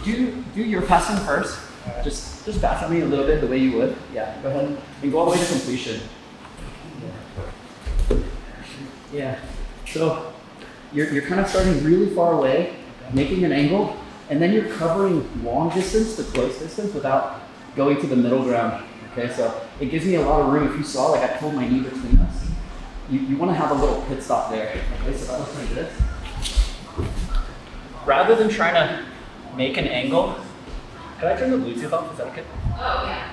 Do your passing first. Just pass on me a little bit the way you would. Yeah, go ahead and go all the way to completion. Yeah. So you're kind of starting really far away, making an angle, and then you're covering long distance to close distance without going to the middle ground. Okay, so it gives me a lot of room. If you saw, like I pulled my knee between us, you want to have a little pit stop there. Okay, so that looks like this. Rather than trying to make an angle, can I turn the Bluetooth off? Is that okay? Oh, yeah.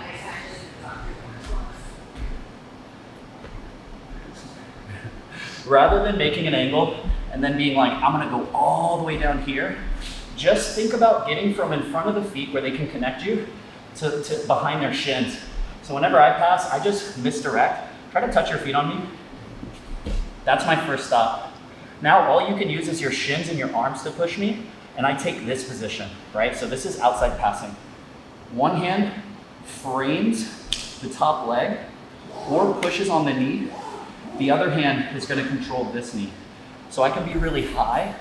Rather than making an angle and then being like, I'm gonna go all the way down here, just think about getting from in front of the feet where they can connect you to behind their shins. So whenever I pass, I just misdirect. Try to touch your feet on me. That's my first stop. Now all you can use is your shins and your arms to push me, and I take this position, right? So this is outside passing. One hand frames the top leg or pushes on the knee. The other hand is going to control this knee. So I can be really high.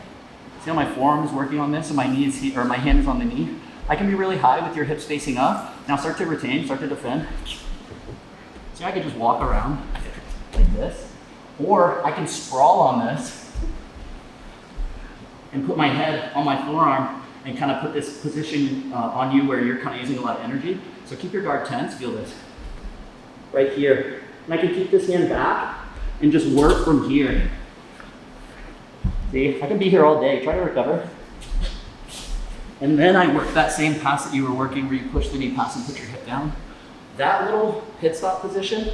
See how my forearm is working on this and my knee is here, or my hand is on the knee? I can be really high with your hips facing up. Now start to retain, start to defend. See, I can just walk around like this. Or I can sprawl on this and put my head on my forearm and kind of put this position on you where you're kind of using a lot of energy. So keep your guard tense, feel this. Right here. And I can keep this hand back and just work from here. See, I can be here all day. Try to recover. And then I work that same pass that you were working where you push the knee pass and put your hip down. That little pit stop position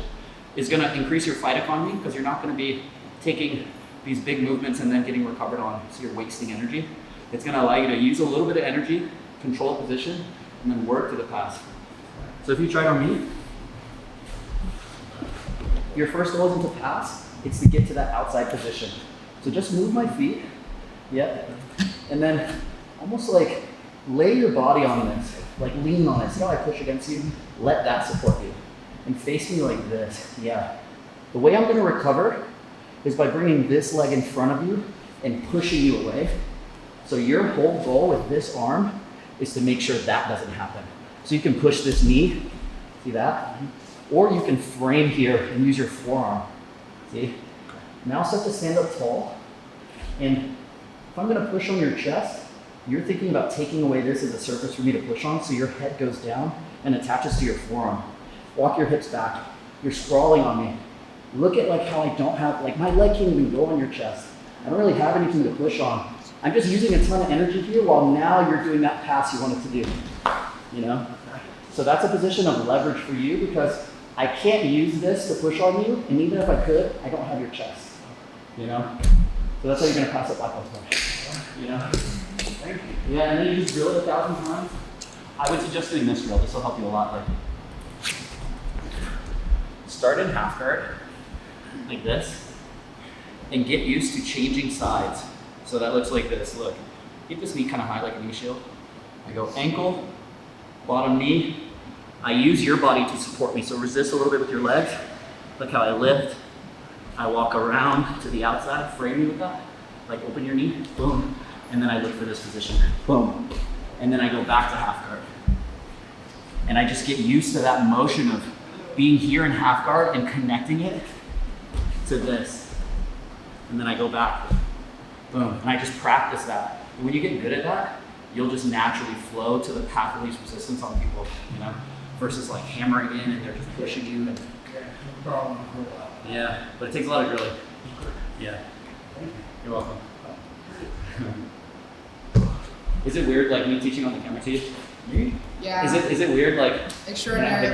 is going to increase your fight economy because you're not going to be taking these big movements and then getting recovered on, so you're wasting energy. It's going to allow you to use a little bit of energy, control a position, and then work to the pass. So if you try it on me, your first goal isn't to pass, it's to get to that outside position. So just move my feet, yep, and then almost like lay your body on this, like lean on it. See how I push against you? Let that support you. And face me like this, yeah. The way I'm gonna recover is by bringing this leg in front of you and pushing you away. So your whole goal with this arm is to make sure that doesn't happen. So you can push this knee, see that? Or you can frame here and use your forearm, see? Now start to stand up tall. And if I'm gonna push on your chest, you're thinking about taking away this as a surface for me to push on, so your head goes down and attaches to your forearm. Walk your hips back. You're sprawling on me. Look at like how I don't have, like my leg can't even go on your chest. I don't really have anything to push on. I'm just using a ton of energy here while now you're doing that pass you wanted to do, you know? So that's a position of leverage for you because I can't use this to push on you, and even if I could, I don't have your chest, you know? So that's how you're gonna pass it black belt push, you know? Thank you. Yeah, and then you just drill it 1,000 times. I would suggest doing this drill. This will help you a lot. Like, start in half guard, like this, and get used to changing sides. So that looks like this. Look, keep this knee kind of high like a knee shield. I go ankle, bottom knee. I use your body to support me. So resist a little bit with your legs. Look how I lift. I walk around to the outside, frame you with that. Like open your knee, boom. And then I look for this position, boom. And then I go back to half guard. And I just get used to that motion of being here in half guard and connecting it to this. And then I go back, boom. And I just practice that. And when you get good at that, you'll just naturally flow to the path of least resistance on people, you know, versus like hammering in and they're just pushing you. And, yeah, but it takes a lot of drilling. Yeah, you're welcome. Is it weird like me teaching on the camera to you? Yeah. Is it weird like? Extraordinary.